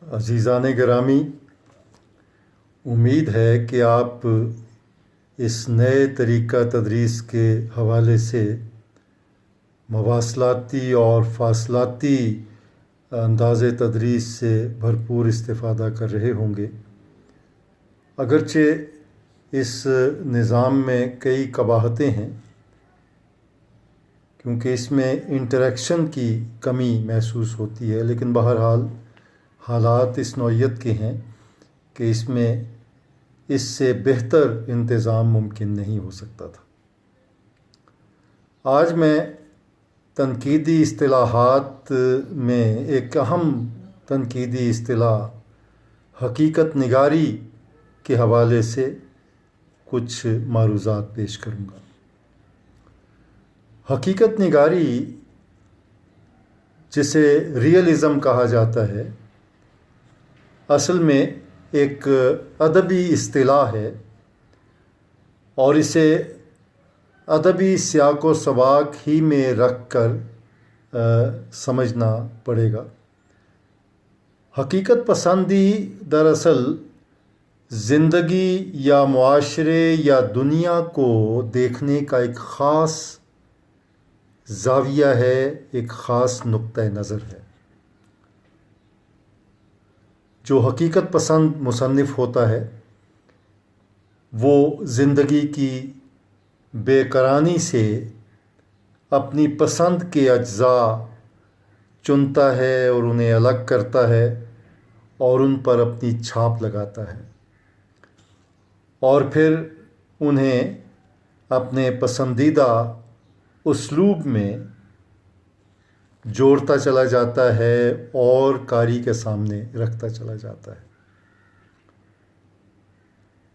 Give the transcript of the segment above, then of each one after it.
عزیزان گرامی، امید ہے کہ آپ اس نئے طریقہ تدریس کے حوالے سے مواصلاتی اور فاصلاتی انداز تدریس سے بھرپور استفادہ کر رہے ہوں گے۔ اگرچہ اس نظام میں کئی قباحتیں ہیں، کیونکہ اس میں انٹریکشن کی کمی محسوس ہوتی ہے، لیکن بہرحال حالات اس نوعیت کے ہیں کہ اس میں اس سے بہتر انتظام ممکن نہیں ہو سکتا تھا۔ آج میں تنقیدی اصطلاحات میں ایک اہم تنقیدی اصطلاح حقیقت نگاری کے حوالے سے کچھ معروضات پیش کروں گا۔ حقیقت نگاری، جسے ریئلزم کہا جاتا ہے، اصل میں ایک ادبی اصطلاح ہے اور اسے ادبی سیاق و سباق ہی میں رکھ کر سمجھنا پڑے گا۔ حقیقت پسندی دراصل زندگی یا معاشرے یا دنیا کو دیکھنے کا ایک خاص زاویہ ہے، ایک خاص نقطہ نظر ہے۔ جو حقیقت پسند مصنف ہوتا ہے وہ زندگی کی بے قراری سے اپنی پسند کے اجزاء چنتا ہے اور انہیں الگ کرتا ہے اور ان پر اپنی چھاپ لگاتا ہے، اور پھر انہیں اپنے پسندیدہ اسلوب میں جوڑتا چلا جاتا ہے اور قاری کے سامنے رکھتا چلا جاتا ہے۔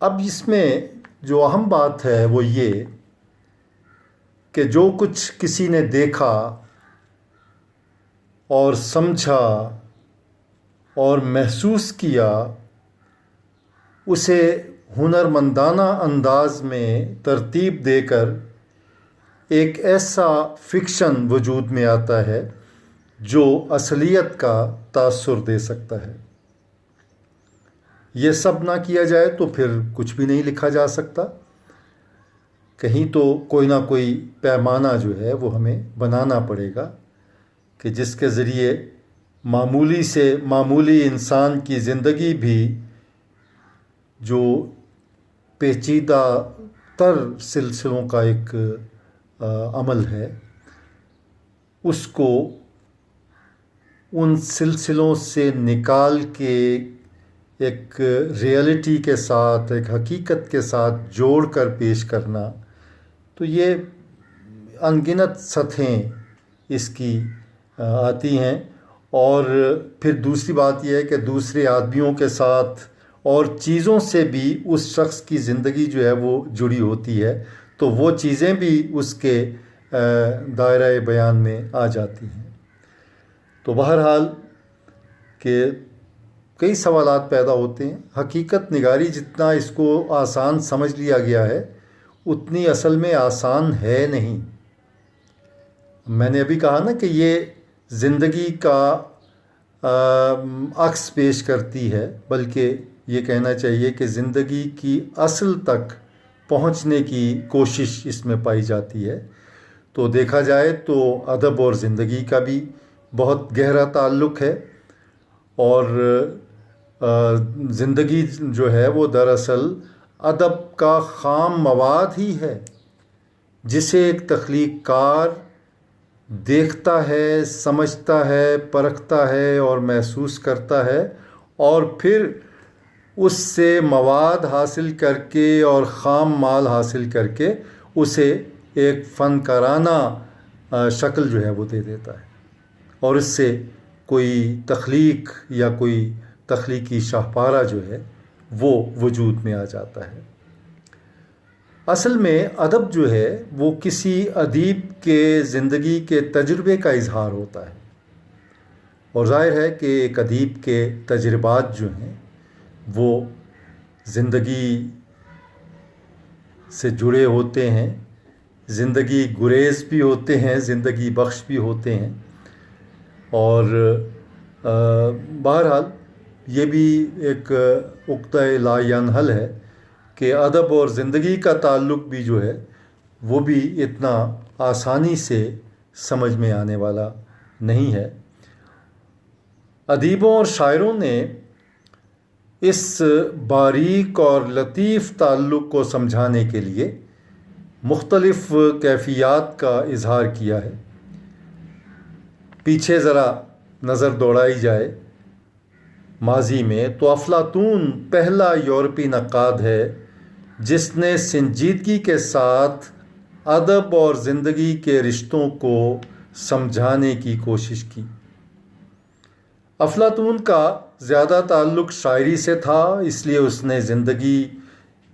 اب اس میں جو اہم بات ہے وہ یہ کہ جو کچھ کسی نے دیکھا اور سمجھا اور محسوس کیا، اسے ہنرمندانہ انداز میں ترتیب دے کر ایک ایسا فکشن وجود میں آتا ہے جو اصلیت کا تاثر دے سکتا ہے۔ یہ سب نہ کیا جائے تو پھر کچھ بھی نہیں لکھا جا سکتا۔ کہیں تو کوئی نہ کوئی پیمانہ جو ہے وہ ہمیں بنانا پڑے گا کہ جس کے ذریعے معمولی سے معمولی انسان کی زندگی بھی جو پیچیدہ تر سلسلوں کا ایک عمل ہے، اس کو ان سلسلوں سے نکال کے ایک ریئلٹی کے ساتھ، ایک حقیقت کے ساتھ جوڑ کر پیش کرنا، تو یہ انگنت سطحیں اس کی آتی ہیں۔ اور پھر دوسری بات یہ ہے کہ دوسرے آدمیوں کے ساتھ اور چیزوں سے بھی اس شخص کی زندگی جو ہے وہ جڑی ہوتی ہے، تو وہ چیزیں بھی اس کے دائرہ بیان میں آ جاتی ہیں۔ تو بہرحال کہ کئی سوالات پیدا ہوتے ہیں۔ حقیقت نگاری جتنا اس کو آسان سمجھ لیا گیا ہے، اتنی اصل میں آسان ہے نہیں۔ میں نے ابھی کہا نا کہ یہ زندگی کا عکس پیش کرتی ہے، بلکہ یہ کہنا چاہیے کہ زندگی کی اصل تک پہنچنے کی کوشش اس میں پائی جاتی ہے۔ تو دیکھا جائے تو ادب اور زندگی کا بھی بہت گہرا تعلق ہے، اور زندگی جو ہے وہ دراصل ادب کا خام مواد ہی ہے، جسے ایک تخلیق کار دیکھتا ہے، سمجھتا ہے، پرکھتا ہے اور محسوس کرتا ہے، اور پھر اس سے مواد حاصل کر کے اور خام مال حاصل کر کے اسے ایک فنکارانہ شکل جو ہے وہ دے دیتا ہے، اور اس سے کوئی تخلیق یا کوئی تخلیقی شاہپارہ جو ہے وہ وجود میں آ جاتا ہے۔ اصل میں ادب جو ہے وہ کسی ادیب کے زندگی کے تجربے کا اظہار ہوتا ہے، اور ظاہر ہے کہ ایک ادیب کے تجربات جو ہیں وہ زندگی سے جڑے ہوتے ہیں، زندگی گریز بھی ہوتے ہیں، زندگی بخش بھی ہوتے ہیں۔ اور بہرحال یہ بھی ایک نقطہ لا ینحل ہے کہ ادب اور زندگی کا تعلق بھی جو ہے وہ بھی اتنا آسانی سے سمجھ میں آنے والا نہیں ہے۔ ادیبوں اور شاعروں نے اس باریک اور لطیف تعلق کو سمجھانے کے لیے مختلف کیفیات کا اظہار کیا ہے۔ پیچھے ذرا نظر دوڑائی جائے ماضی میں تو افلاطون پہلا یورپی نقاد ہے جس نے سنجیدگی کے ساتھ ادب اور زندگی کے رشتوں کو سمجھانے کی کوشش کی۔ افلاطون کا زیادہ تعلق شاعری سے تھا، اس لیے اس نے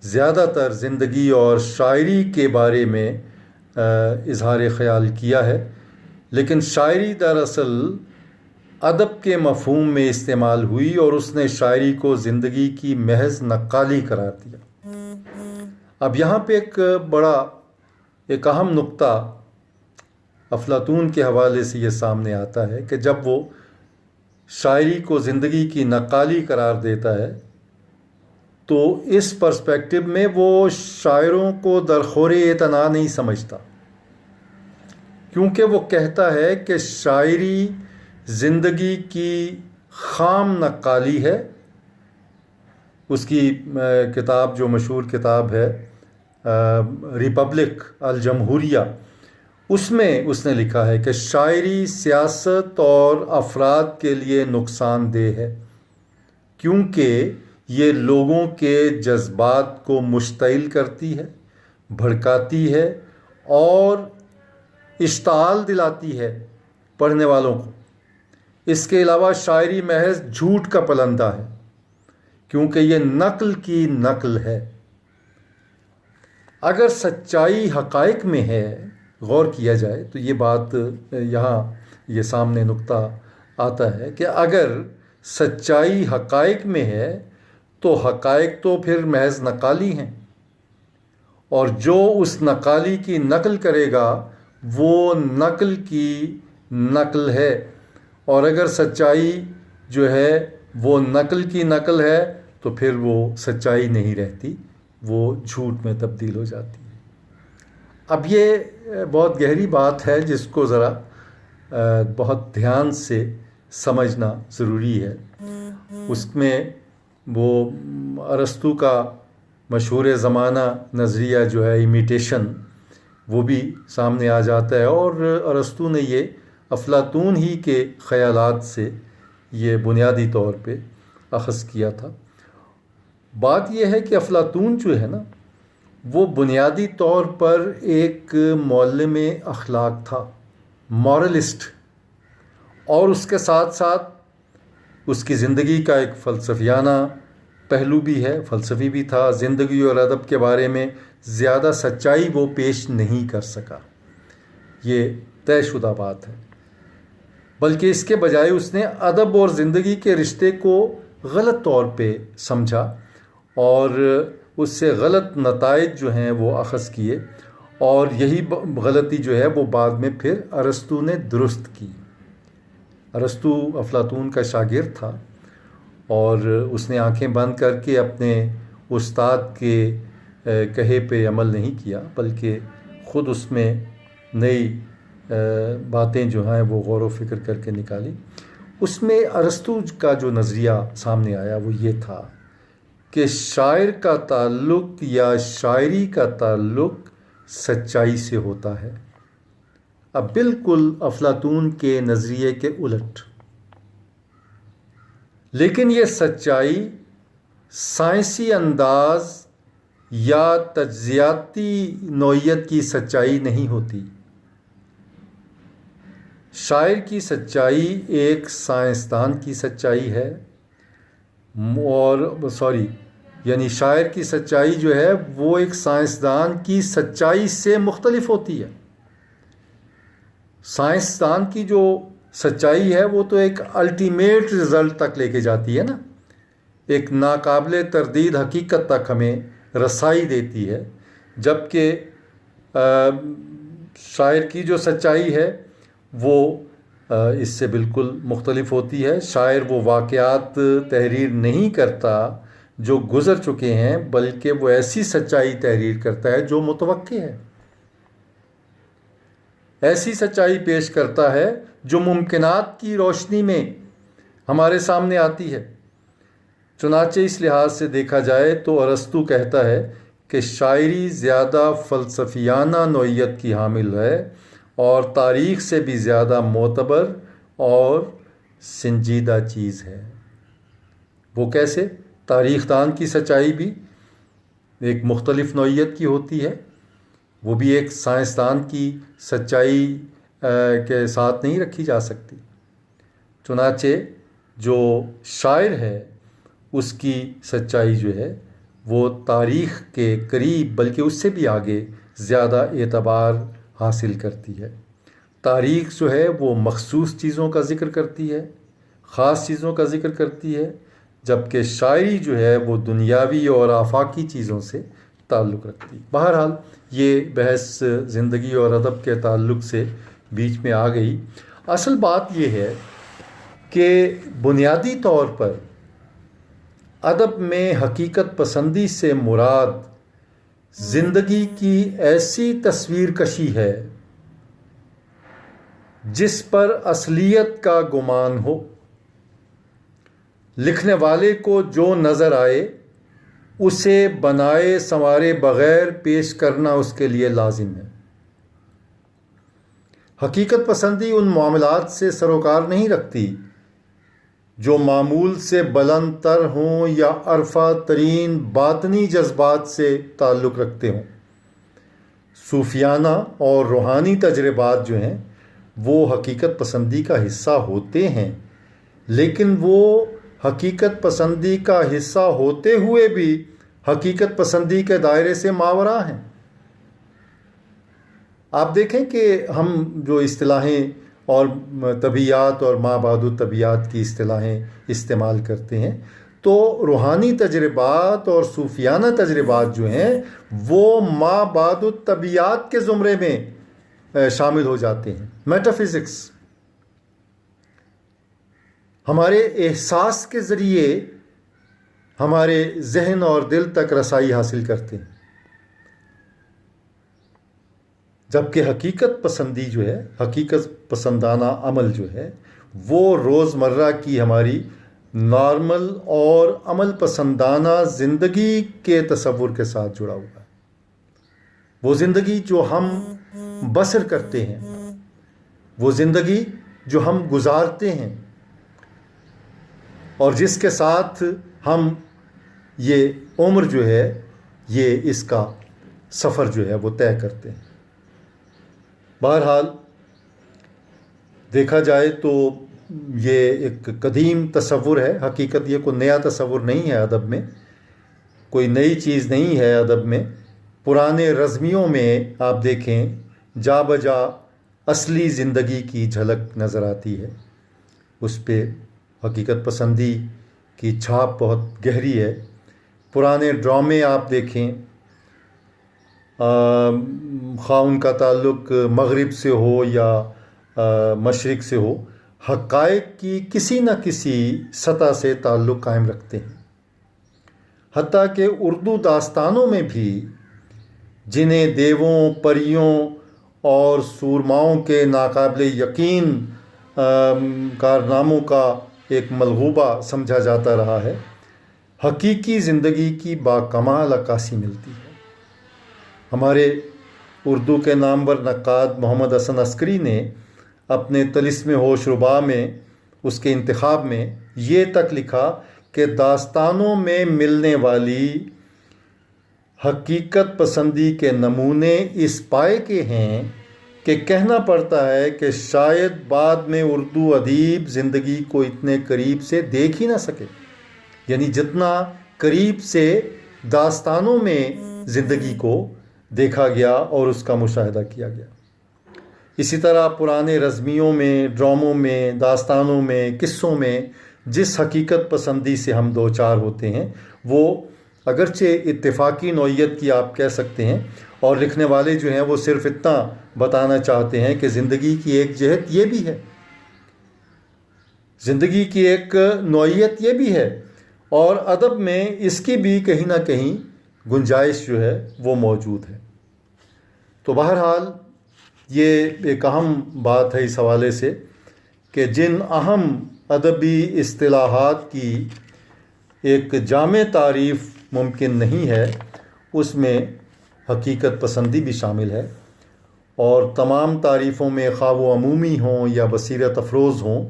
زیادہ تر زندگی اور شاعری کے بارے میں اظہار خیال کیا ہے، لیکن شاعری دراصل ادب کے مفہوم میں استعمال ہوئی اور اس نے شاعری کو زندگی کی محض نقالی قرار دیا۔ اب یہاں پہ ایک اہم نقطہ افلاطون کے حوالے سے یہ سامنے آتا ہے کہ جب وہ شاعری کو زندگی کی نقالی قرار دیتا ہے تو اس پرسپیکٹو میں وہ شاعروں کو درخور اعتنا نہیں سمجھتا، کیونکہ وہ کہتا ہے کہ شاعری زندگی کی خام نقالی ہے۔ اس کی کتاب جو مشہور کتاب ہے ریپبلک الجمہوریہ، اس میں اس نے لکھا ہے کہ شاعری سیاست اور افراد کے لیے نقصان دہ ہے کیونکہ یہ لوگوں کے جذبات کو مشتعل کرتی ہے، بھڑکاتی ہے اور اشتعال دلاتی ہے پڑھنے والوں کو۔ اس کے علاوہ شاعری محض جھوٹ کا پلندہ ہے کیونکہ یہ نقل کی نقل ہے۔ اگر سچائی حقائق میں ہے، غور کیا جائے تو یہ بات یہاں یہ سامنے نقطہ آتا ہے کہ اگر سچائی حقائق میں ہے تو حقائق تو پھر محض نقالی ہیں، اور جو اس نقالی کی نقل کرے گا وہ نقل کی نقل ہے، اور اگر سچائی جو ہے وہ نقل کی نقل ہے تو پھر وہ سچائی نہیں رہتی، وہ جھوٹ میں تبدیل ہو جاتی ہے۔ اب یہ بہت گہری بات ہے جس کو ذرا بہت دھیان سے سمجھنا ضروری ہے۔ اس میں وہ ارسطو کا مشہور زمانہ نظریہ جو ہے امیٹیشن، وہ بھی سامنے آ جاتا ہے، اور ارسطو نے یہ افلاطون ہی کے خیالات سے یہ بنیادی طور پہ اخذ کیا تھا۔ بات یہ ہے کہ افلاطون جو ہے نا وہ بنیادی طور پر ایک معلم اخلاق تھا، مورلسٹ، اور اس کے ساتھ ساتھ اس کی زندگی کا ایک فلسفیانہ پہلو بھی ہے، فلسفی بھی تھا۔ زندگی اور ادب کے بارے میں زیادہ سچائی وہ پیش نہیں کر سکا، یہ طے شدہ بات ہے، بلکہ اس کے بجائے اس نے ادب اور زندگی کے رشتے کو غلط طور پہ سمجھا اور اس سے غلط نتائج جو ہیں وہ اخذ کیے، اور یہی غلطی جو ہے وہ بعد میں پھر ارسطو نے درست کی۔ ارسطو افلاطون کا شاگرد تھا اور اس نے آنکھیں بند کر کے اپنے استاد کے کہے پہ عمل نہیں کیا، بلکہ خود اس میں نئی باتیں جو ہیں وہ غور و فکر کر کے نکالی۔ اس میں ارسطو کا جو نظریہ سامنے آیا وہ یہ تھا کہ شاعر کا تعلق یا شاعری کا تعلق سچائی سے ہوتا ہے۔ اب بالکل افلاطون کے نظریے کے الٹ، لیکن یہ سچائی سائنسی انداز یا تجزیاتی نوعیت کی سچائی نہیں ہوتی۔ شاعر کی سچائی ایک سائنسدان کی سچائی ہے، یعنی شاعر کی سچائی جو ہے وہ ایک سائنسدان کی سچائی سے مختلف ہوتی ہے۔ سائنسدان کی جو سچائی ہے وہ تو ایک الٹیمیٹ رزلٹ تک لے کے جاتی ہے نا، ایک ناقابل تردید حقیقت تک ہمیں رسائی دیتی ہے، جبکہ شاعر کی جو سچائی ہے وہ اس سے بالکل مختلف ہوتی ہے۔ شاعر وہ واقعات تحریر نہیں کرتا جو گزر چکے ہیں، بلکہ وہ ایسی سچائی تحریر کرتا ہے جو متوقع ہے، ایسی سچائی پیش کرتا ہے جو ممکنات کی روشنی میں ہمارے سامنے آتی ہے۔ چنانچہ اس لحاظ سے دیکھا جائے تو ارسطو کہتا ہے کہ شاعری زیادہ فلسفیانہ نوعیت کی حامل ہے اور تاریخ سے بھی زیادہ معتبر اور سنجیدہ چیز ہے۔ وہ کیسے؟ تاریخ دان کی سچائی بھی ایک مختلف نوعیت کی ہوتی ہے، وہ بھی ایک سائنسدان کی سچائی کے ساتھ نہیں رکھی جا سکتی۔ چنانچہ جو شاعر ہے اس کی سچائی جو ہے وہ تاریخ کے قریب بلکہ اس سے بھی آگے زیادہ اعتبار حاصل کرتی ہے۔ تاریخ جو ہے وہ مخصوص چیزوں کا ذکر کرتی ہے، خاص چیزوں کا ذکر کرتی ہے، جبکہ شاعری جو ہے وہ دنیاوی اور آفاقی چیزوں سے تعلق رکھتی ہے۔ بہرحال یہ بحث زندگی اور ادب کے تعلق سے بیچ میں آ گئی۔ اصل بات یہ ہے کہ بنیادی طور پر ادب میں حقیقت پسندی سے مراد زندگی کی ایسی تصویر کشی ہے جس پر اصلیت کا گمان ہو۔ لکھنے والے کو جو نظر آئے اسے بنائے سنوارے بغیر پیش کرنا اس کے لیے لازم ہے۔ حقیقت پسندی ان معاملات سے سروکار نہیں رکھتی جو معمول سے بلند تر ہوں یا عرفہ ترین باطنی جذبات سے تعلق رکھتے ہوں۔ صوفیانہ اور روحانی تجربات جو ہیں وہ حقیقت پسندی کا حصہ ہوتے ہیں، لیکن وہ حقیقت پسندی کا حصہ ہوتے ہوئے بھی حقیقت پسندی کے دائرے سے ماوراء ہیں۔ آپ دیکھیں کہ ہم جو اصطلاحیں اور طبیعیات اور ما بعد الطبیعیات کی اصطلاحیں استعمال کرتے ہیں تو روحانی تجربات اور صوفیانہ تجربات جو ہیں وہ ما بعد الطبیعیات کے زمرے میں شامل ہو جاتے ہیں۔ میٹافزکس ہمارے احساس کے ذریعے ہمارے ذہن اور دل تک رسائی حاصل کرتے ہیں، جبکہ حقیقت پسندی جو ہے، حقیقت پسندانہ عمل جو ہے وہ روزمرہ کی ہماری نارمل اور عمل پسندانہ زندگی کے تصور کے ساتھ جڑا ہوا ہے۔ وہ زندگی جو ہم بسر کرتے ہیں، وہ زندگی جو ہم گزارتے ہیں اور جس کے ساتھ ہم یہ عمر جو ہے یہ اس کا سفر جو ہے وہ طے کرتے ہیں۔ بہرحال دیکھا جائے تو یہ ایک قدیم تصور ہے، حقیقت یہ کوئی نیا تصور نہیں ہے، ادب میں کوئی نئی چیز نہیں ہے۔ ادب میں پرانے رزمیوں میں آپ دیکھیں جا بجا اصلی زندگی کی جھلک نظر آتی ہے، اس پہ حقیقت پسندی کی چھاپ بہت گہری ہے۔ پرانے ڈرامے آپ دیکھیں، خواہ ان کا تعلق مغرب سے ہو یا مشرق سے ہو، حقائق کی کسی نہ کسی سطح سے تعلق قائم رکھتے ہیں۔ حتیٰ کہ اردو داستانوں میں بھی جنہیں دیووں، پریوں اور سورماؤں کے ناقابل یقین کارناموں کا ایک ملغوبہ سمجھا جاتا رہا ہے، حقیقی زندگی کی باکمال عکاسی ملتی ہے۔ ہمارے اردو کے نامور نقاد محمد حسن عسکری نے اپنے طلسم ہوش ربا میں اس کے انتخاب میں یہ تک لکھا کہ داستانوں میں ملنے والی حقیقت پسندی کے نمونے اس پائے کے ہیں کہ کہنا پڑتا ہے کہ شاید بعد میں اردو ادیب زندگی کو اتنے قریب سے دیکھ ہی نہ سکے، یعنی جتنا قریب سے داستانوں میں زندگی کو دیکھا گیا اور اس کا مشاہدہ کیا گیا۔ اسی طرح پرانے رزمیوں میں، ڈراموں میں، داستانوں میں، قصوں میں جس حقیقت پسندی سے ہم دو چار ہوتے ہیں وہ اگرچہ اتفاقی نوعیت کی آپ کہہ سکتے ہیں، اور لکھنے والے جو ہیں وہ صرف اتنا بتانا چاہتے ہیں کہ زندگی کی ایک جہت یہ بھی ہے زندگی کی ایک نوعیت یہ بھی ہے، اور ادب میں اس کی بھی کہیں نہ کہیں گنجائش جو ہے وہ موجود ہے۔ تو بہرحال یہ ایک اہم بات ہے اس حوالے سے کہ جن اہم ادبی اصطلاحات کی ایک جامع تعریف ممکن نہیں ہے، اس میں حقیقت پسندی بھی شامل ہے، اور تمام تعریفوں میں خواہ وہ عمومی ہوں یا بصیرت افروز ہوں،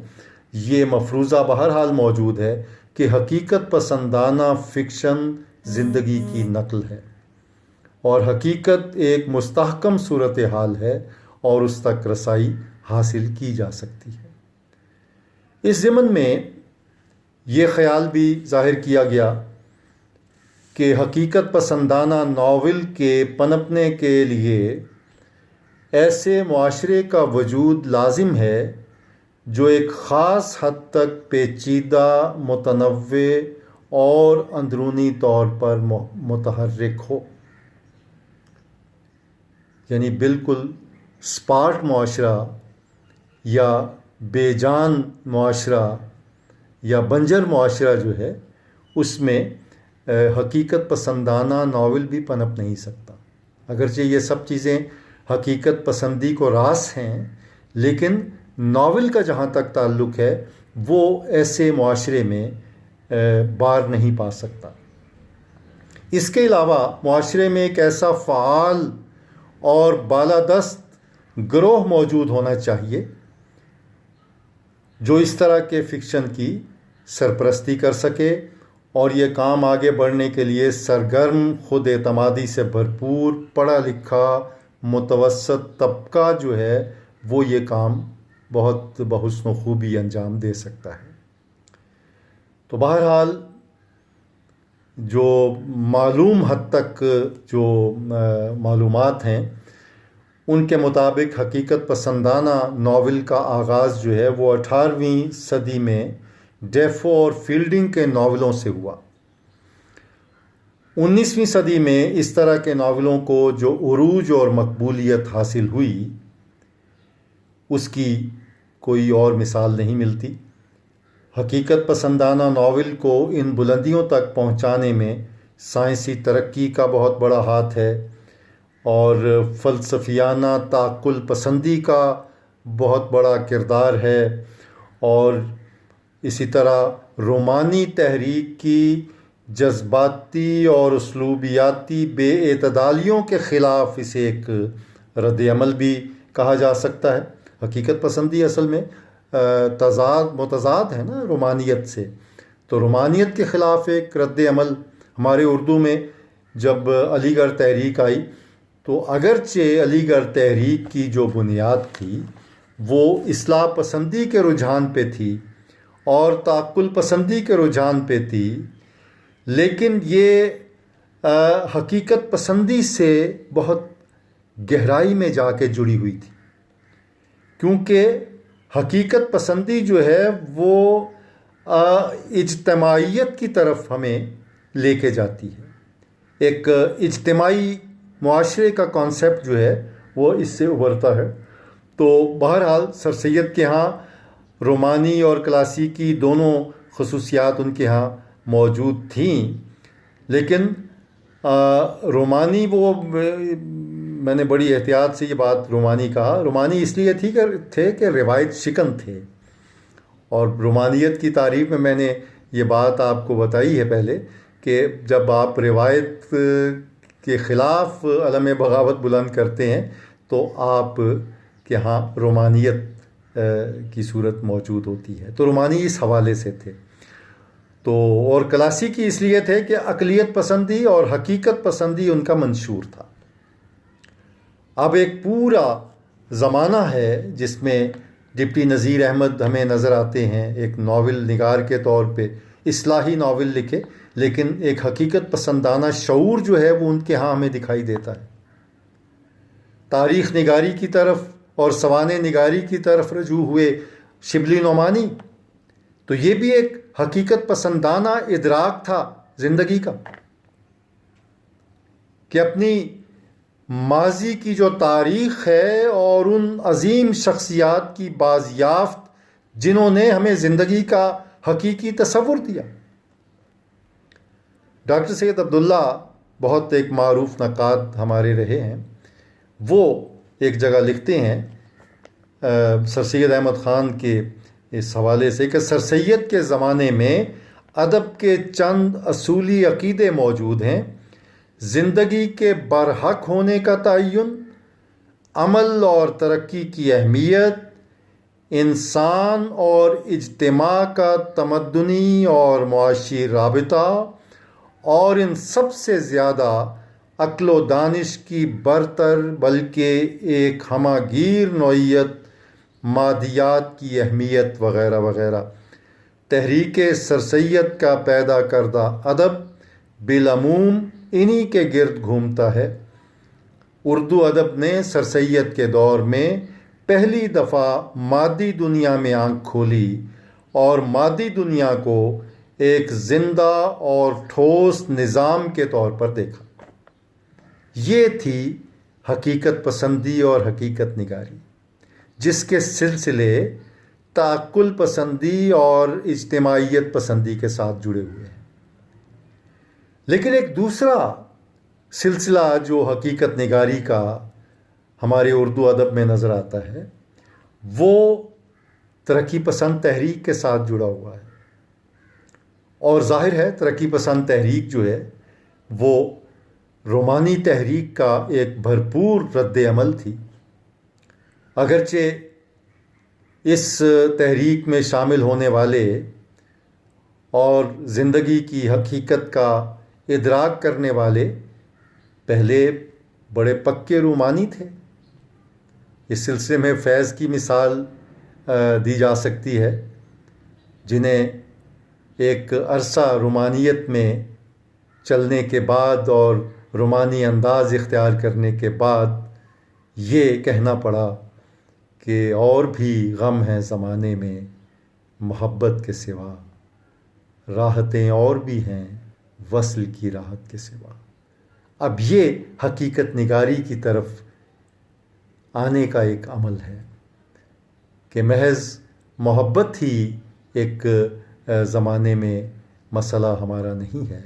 یہ مفروضہ بہرحال موجود ہے کہ حقیقت پسندانہ فکشن زندگی کی نقل ہے، اور حقیقت ایک مستحکم صورتحال ہے اور اس تک رسائی حاصل کی جا سکتی ہے۔ اس ضمن میں یہ خیال بھی ظاہر کیا گیا کہ حقیقت پسندانہ ناول کے پنپنے کے لیے ایسے معاشرے کا وجود لازم ہے جو ایک خاص حد تک پیچیدہ، متنوع اور اندرونی طور پر متحرک ہو، یعنی بالکل سپاٹ معاشرہ یا بے جان معاشرہ یا بنجر معاشرہ جو ہے، اس میں حقیقت پسندانہ ناول بھی پنپ نہیں سکتا۔ اگرچہ یہ سب چیزیں حقیقت پسندی کو راس ہیں، لیکن ناول کا جہاں تک تعلق ہے وہ ایسے معاشرے میں بار نہیں پا سکتا۔ اس کے علاوہ معاشرے میں ایک ایسا فعال اور بالادست گروہ موجود ہونا چاہیے جو اس طرح کے فکشن کی سرپرستی کر سکے، اور یہ کام آگے بڑھنے کے لیے سرگرم، خود اعتمادی سے بھرپور، پڑھا لکھا متوسط طبقہ جو ہے وہ یہ کام بہت بحسن و خوبی انجام دے سکتا ہے۔ تو بہرحال جو معلوم حد تک جو معلومات ہیں ان کے مطابق حقیقت پسندانہ ناول کا آغاز جو ہے وہ 18ویں صدی میں ڈیفو اور فیلڈنگ کے ناولوں سے ہوا۔ 19ویں صدی میں اس طرح کے ناولوں کو جو عروج اور مقبولیت حاصل ہوئی، اس کی کوئی اور مثال نہیں ملتی۔ حقیقت پسندانہ ناول کو ان بلندیوں تک پہنچانے میں سائنسی ترقی کا بہت بڑا ہاتھ ہے، اور فلسفیانہ تعقل پسندی کا بہت بڑا کردار ہے، اور اسی طرح رومانی تحریک کی جذباتی اور اسلوبیاتی بے اعتدالیوں کے خلاف اسے ایک رد عمل بھی کہا جا سکتا ہے۔ حقیقت پسندی اصل میں متضاد ہے نا رومانیت سے، تو رومانیت کے خلاف ایک رد عمل۔ ہمارے اردو میں جب علی گڑھ تحریک آئی تو اگرچہ علی گڑھ تحریک کی جو بنیاد تھی وہ اصلاح پسندی کے رجحان پہ تھی اور تعقل پسندی کے رجحان پہ تھی، لیکن یہ حقیقت پسندی سے بہت گہرائی میں جا کے جڑی ہوئی تھی، کیونکہ حقیقت پسندی جو ہے وہ اجتماعیت کی طرف ہمیں لے کے جاتی ہے۔ ایک اجتماعی معاشرے کا کانسیپٹ جو ہے وہ اس سے ابھرتا ہے۔ تو بہرحال سر سید کے ہاں رومانی اور کلاسیکی دونوں خصوصیات ان کے ہاں موجود تھیں، لیکن رومانی وہ میں نے بڑی احتیاط سے یہ بات رومانی کہا، رومانی اس لیے تھے کہ روایت شکن تھے، اور رومانیت کی تعریف میں نے یہ بات آپ کو بتائی ہے پہلے کہ جب آپ روایت کے خلاف علم بغاوت بلند کرتے ہیں تو آپ کے ہاں رومانیت کی صورت موجود ہوتی ہے۔ تو رومانی اس حوالے سے تھے، تو اور کلاسیکی اس لیے تھے کہ عقلیت پسندی اور حقیقت پسندی ان کا منشور تھا۔ اب ایک پورا زمانہ ہے جس میں ڈپٹی نذیر احمد ہمیں نظر آتے ہیں، ایک ناول نگار کے طور پہ اصلاحی ناول لکھے، لیکن ایک حقیقت پسندانہ شعور جو ہے وہ ان کے ہاں ہمیں دکھائی دیتا ہے۔ تاریخ نگاری کی طرف اور سوانح نگاری کی طرف رجوع ہوئے شبلی نعمانی، تو یہ بھی ایک حقیقت پسندانہ ادراک تھا زندگی کا کہ اپنی ماضی کی جو تاریخ ہے اور ان عظیم شخصیات کی بازیافت جنہوں نے ہمیں زندگی کا حقیقی تصور دیا۔ ڈاکٹر سید عبداللہ بہت ایک معروف نقاد ہمارے رہے ہیں، وہ ایک جگہ لکھتے ہیں سر سید احمد خان کے اس حوالے سے کہ سر سید کے زمانے میں ادب کے چند اصولی عقیدے موجود ہیں: زندگی کے برحق ہونے کا تعین، عمل اور ترقی کی اہمیت، انسان اور اجتماع کا تمدنی اور معاشی رابطہ، اور ان سب سے زیادہ عقل و دانش کی برتر بلکہ ایک ہمہ گیر نوعیت مادیات کی اہمیت وغیرہ وغیرہ۔ تحریک سر سید کا پیدا کردہ ادب بالعموم انہی کے گرد گھومتا ہے۔ اردو ادب نے سر سید کے دور میں پہلی دفعہ مادی دنیا میں آنکھ کھولی اور مادی دنیا کو ایک زندہ اور ٹھوس نظام کے طور پر دیکھا۔ یہ تھی حقیقت پسندی اور حقیقت نگاری، جس کے سلسلے تعقل پسندی اور اجتماعیت پسندی کے ساتھ جڑے ہوئے ہیں۔ لیکن ایک دوسرا سلسلہ جو حقیقت نگاری کا ہمارے اردو ادب میں نظر آتا ہے، وہ ترقی پسند تحریک کے ساتھ جڑا ہوا ہے۔ اور ظاہر ہے ترقی پسند تحریک جو ہے وہ رومانی تحریک کا ایک بھرپور رد عمل تھی۔ اگرچہ اس تحریک میں شامل ہونے والے اور زندگی کی حقیقت کا ادراک کرنے والے پہلے بڑے پکے رومانی تھے۔ اس سلسلے میں فیض کی مثال دی جا سکتی ہے، جنہیں ایک عرصہ رومانیت میں چلنے کے بعد اور رومانی انداز اختیار کرنے کے بعد یہ کہنا پڑا کہ اور بھی غم ہیں زمانے میں محبت کے سوا، راحتیں اور بھی ہیں وصل کی راحت کے سوا۔ اب یہ حقیقت نگاری کی طرف آنے کا ایک عمل ہے کہ محض محبت ہی ایک زمانے میں مسئلہ ہمارا نہیں ہے،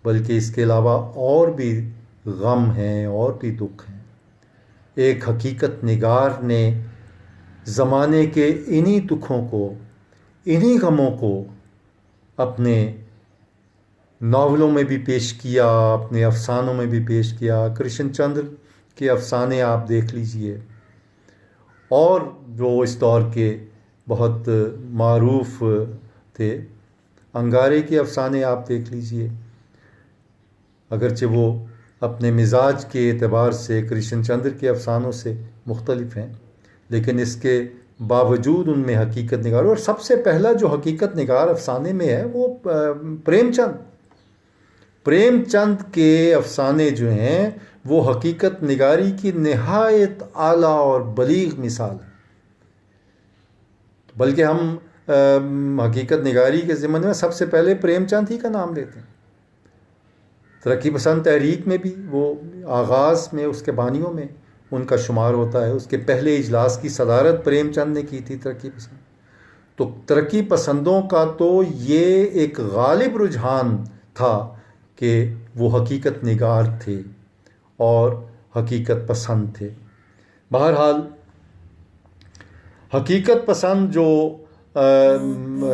بلکہ اس کے علاوہ اور بھی غم ہیں اور بھی دکھ ہیں۔ ایک حقیقت نگار نے زمانے کے انہی دکھوں کو، انہی غموں کو اپنے ناولوں میں بھی پیش کیا، اپنے افسانوں میں بھی پیش کیا۔ کرشن چندر کے افسانے آپ دیکھ لیجئے، اور جو اس دور کے بہت معروف تھے، انگارے کے افسانے آپ دیکھ لیجئے۔ اگرچہ وہ اپنے مزاج کے اعتبار سے کرشن چندر کے افسانوں سے مختلف ہیں، لیکن اس کے باوجود ان میں حقیقت نگار، اور سب سے پہلا جو حقیقت نگار افسانے میں ہے وہ پریم چند کے افسانے جو ہیں وہ حقیقت نگاری کی نہایت اعلیٰ اور بلیغ مثال ہے۔ بلکہ ہم حقیقت نگاری کے ضمن میں سب سے پہلے پریم چند ہی کا نام لیتے ہیں۔ ترقی پسند تحریک میں بھی وہ آغاز میں اس کے بانیوں میں ان کا شمار ہوتا ہے۔ اس کے پہلے اجلاس کی صدارت پریم چند نے کی تھی ترقی پسند۔ تو ترقی پسندوں کا تو یہ ایک غالب رجحان تھا کہ وہ حقیقت نگار تھے اور حقیقت پسند تھے۔ بہرحال حقیقت پسند جو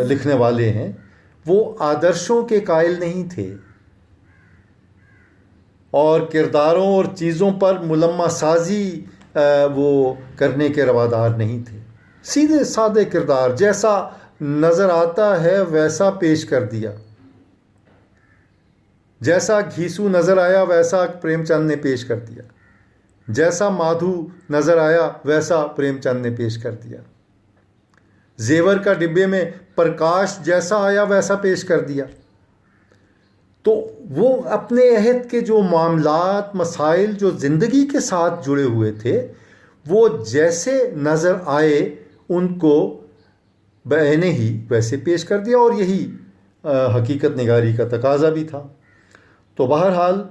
لکھنے والے ہیں وہ آدرشوں کے قائل نہیں تھے اور کرداروں اور چیزوں پر ملمہ سازی وہ کرنے کے روادار نہیں تھے۔ سیدھے سادے کردار، جیسا نظر آتا ہے ویسا پیش کر دیا، جیسا گھیسو نظر آیا ویسا پریم چند نے پیش کر دیا، جیسا مادھو نظر آیا ویسا پریم چند نے پیش کر دیا، زیور کا ڈبے میں پرکاش جیسا آیا ویسا پیش کر دیا۔ تو وہ اپنے عہد کے جو معاملات، مسائل جو زندگی کے ساتھ جڑے ہوئے تھے، وہ جیسے نظر آئے ان کو بعینہ ہی ویسے پیش کر دیا، اور یہی حقیقت نگاری کا تقاضا بھی تھا۔ تو بہرحال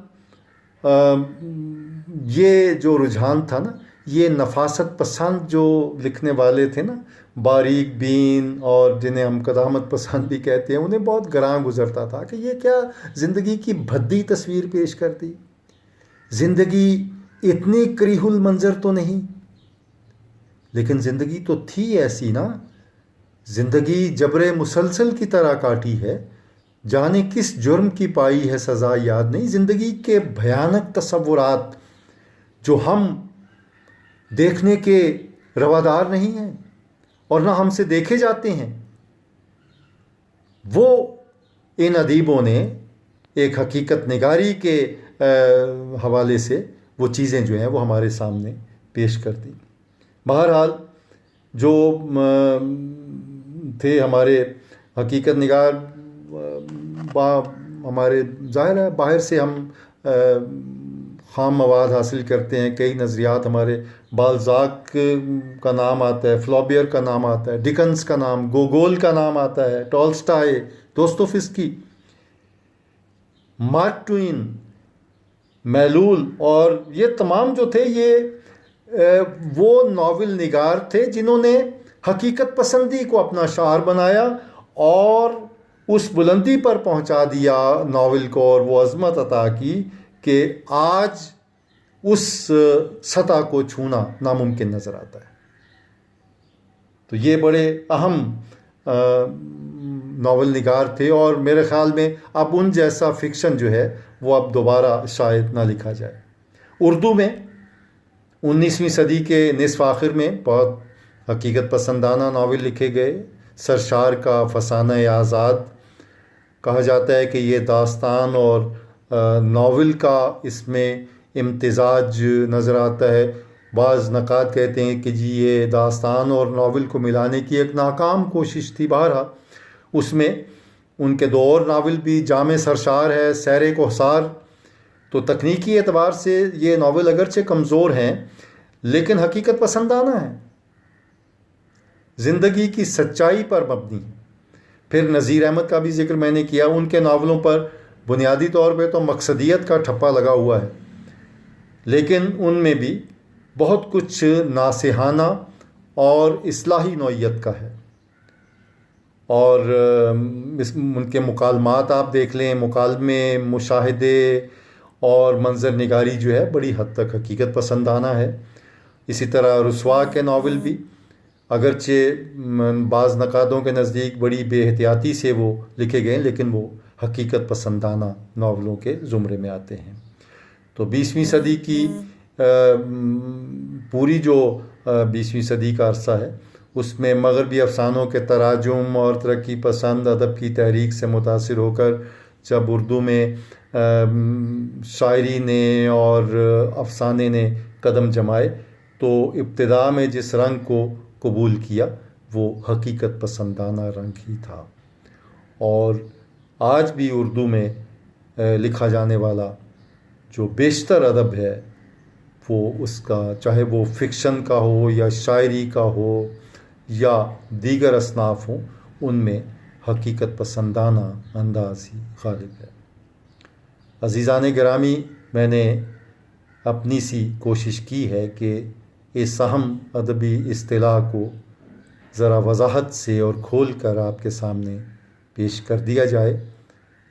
یہ جو رجحان تھا نا، یہ نفاست پسند جو لکھنے والے تھے نا، باریک بین اور جنہیں ہم قدامت پسند بھی کہتے ہیں، انہیں بہت گراں گزرتا تھا کہ یہ کیا زندگی کی بھدی تصویر پیش کر دی، زندگی اتنی کریہ المنظر تو نہیں۔ لیکن زندگی تو تھی ایسی نا، زندگی جبر مسلسل کی طرح کاٹی ہے، جانے کس جرم کی پائی ہے سزا یاد نہیں۔ زندگی کے بھیانک تصورات جو ہم دیکھنے کے روادار نہیں ہیں اور نہ ہم سے دیکھے جاتے ہیں، وہ ان ادیبوں نے ایک حقیقت نگاری کے حوالے سے وہ چیزیں جو ہیں وہ ہمارے سامنے پیش کر دی۔ بہرحال جو تھے ہمارے حقیقت نگار، ہمارے ظاہر ہے باہر سے ہم خام مواد حاصل کرتے ہیں، کئی نظریات ہمارے بالزاک کا نام آتا ہے، فلابیر کا نام آتا ہے، ڈکنس کا نام، گوگول کا نام آتا ہے، ٹولسٹائے، دوستوفسکی، مارک ٹوین، میلول، اور یہ تمام جو تھے یہ وہ ناول نگار تھے جنہوں نے حقیقت پسندی کو اپنا شعار بنایا اور اس بلندی پر پہنچا دیا ناول کو، اور وہ عظمت عطا کی کہ آج اس سطح کو چھونا ناممکن نظر آتا ہے۔ تو یہ بڑے اہم ناول نگار تھے، اور میرے خیال میں اب ان جیسا فکشن جو ہے وہ اب دوبارہ شاید نہ لکھا جائے۔ اردو میں 19ویں صدی کے نصف آخر میں بہت حقیقت پسندانہ ناول لکھے گئے۔ سرشار کا فسانہ آزاد کہا جاتا ہے کہ یہ داستان اور ناول کا اس میں امتزاج نظر آتا ہے۔ بعض نقاد کہتے ہیں کہ جی یہ داستان اور ناول کو ملانے کی ایک ناکام کوشش تھی۔ بہرحال اس میں ان کے دو اور ناول بھی، جامع سرشار ہے، سیر کوہسار، تو تکنیکی اعتبار سے یہ ناول اگرچہ کمزور ہیں لیکن حقیقت پسندانہ ہیں، زندگی کی سچائی پر مبنی ہے۔ پھر نذیر احمد کا بھی ذکر میں نے کیا، ان کے ناولوں پر بنیادی طور پہ تو مقصدیت کا ٹھپا لگا ہوا ہے، لیکن ان میں بھی بہت کچھ ناصحانہ اور اصلاحی نوعیت کا ہے۔ اور ان کے مکالمات آپ دیکھ لیں، مکالمے، مشاہدے اور منظر نگاری جو ہے بڑی حد تک حقیقت پسندانہ ہے۔ اسی طرح رسوا کے ناول بھی اگرچہ بعض نقادوں کے نزدیک بڑی بے احتیاطی سے وہ لکھے گئے لیکن وہ حقیقت پسندانہ ناولوں کے زمرے میں آتے ہیں۔ تو 20ویں صدی کی پوری جو 20ویں صدی کا عرصہ ہے اس میں مغربی افسانوں کے تراجم اور ترقی پسند ادب کی تحریک سے متاثر ہو کر جب اردو میں شاعری نے اور افسانے نے قدم جمائے تو ابتدا میں جس رنگ کو قبول کیا وہ حقیقت پسندانہ رنگ ہی تھا، اور آج بھی اردو میں لکھا جانے والا جو بیشتر ادب ہے وہ اس کا، چاہے وہ فکشن کا ہو یا شاعری کا ہو یا دیگر اصناف ہوں، ان میں حقیقت پسندانہ انداز ہی غالب ہے۔ عزیزان گرامی، میں نے اپنی سی کوشش کی ہے کہ اس اہم ادبی اصطلاح کو ذرا وضاحت سے اور کھول کر آپ کے سامنے پیش کر دیا جائے۔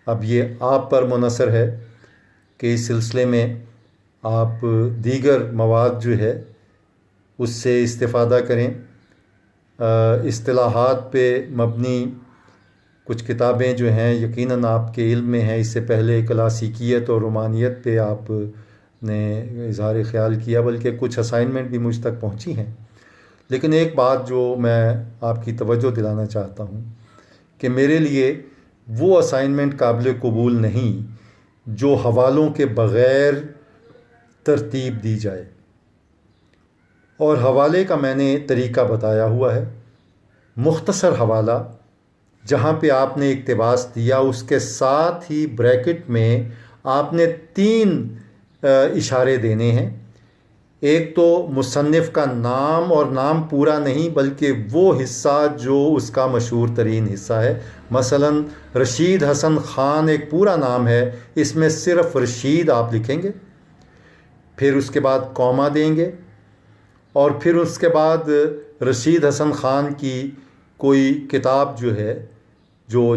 اب یہ آپ پر منحصر ہے کہ اس سلسلے میں آپ دیگر مواد جو ہے اس سے استفادہ کریں۔ اصطلاحات پہ مبنی کچھ کتابیں جو ہیں یقیناً آپ کے علم میں ہیں، اس سے پہلے کلاسیکیت اور رومانیت پہ آپ نے اظہار خیال کیا، بلکہ کچھ اسائنمنٹ بھی مجھ تک پہنچی ہیں۔ لیکن ایک بات جو میں آپ کی توجہ دلانا چاہتا ہوں کہ میرے لیے وہ اسائنمنٹ قابل قبول نہیں جو حوالوں کے بغیر ترتیب دی جائے، اور حوالے کا میں نے طریقہ بتایا ہوا ہے۔ مختصر حوالہ جہاں پہ آپ نے اقتباس دیا اس کے ساتھ ہی بریکٹ میں آپ نے 3 اشارے دینے ہیں۔ ایک تو مصنف کا نام، اور نام پورا نہیں بلکہ وہ حصہ جو اس کا مشہور ترین حصہ ہے۔ مثلا رشید حسن خان ایک پورا نام ہے، اس میں صرف رشید آپ لکھیں گے، پھر اس کے بعد کوما دیں گے، اور پھر اس کے بعد رشید حسن خان کی کوئی کتاب جو ہے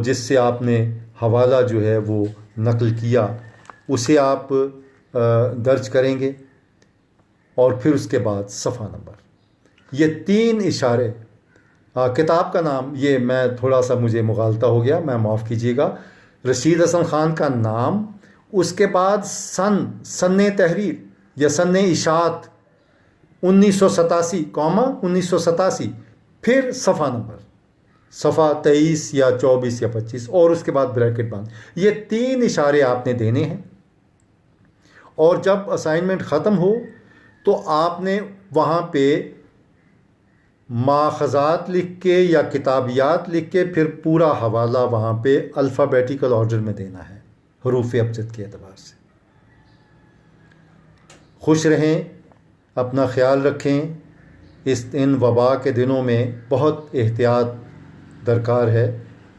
جس سے آپ نے حوالہ جو ہے وہ نقل کیا، اسے آپ درج کریں گے، اور پھر اس کے بعد صفحہ نمبر، یہ 3 اشارے. کتاب کا نام، یہ میں تھوڑا سا مجھے مغالطہ ہو گیا، میں معاف کیجیے گا. رشید حسن خان کا نام، اس کے بعد سن تحریر یا سن اشاعت 1987 1987، پھر صفحہ نمبر، صفحہ 23 یا 24 یا 25، اور اس کے بعد بریکٹ بند. یہ 3 اشارے آپ نے دینے ہیں، اور جب اسائنمنٹ ختم ہو تو آپ نے وہاں پہ ماخذات لکھ کے یا کتابیات لکھ کے پھر پورا حوالہ وہاں پہ الفابیٹیکل آرڈر میں دینا ہے، حروف ابجد کے اعتبار سے. خوش رہیں، اپنا خیال رکھیں. ان وبا کے دنوں میں بہت احتیاط درکار ہے.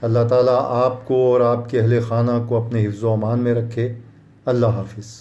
اللہ تعالیٰ آپ کو اور آپ کے اہل خانہ کو اپنے حفظ و امان میں رکھے. اللہ حافظ.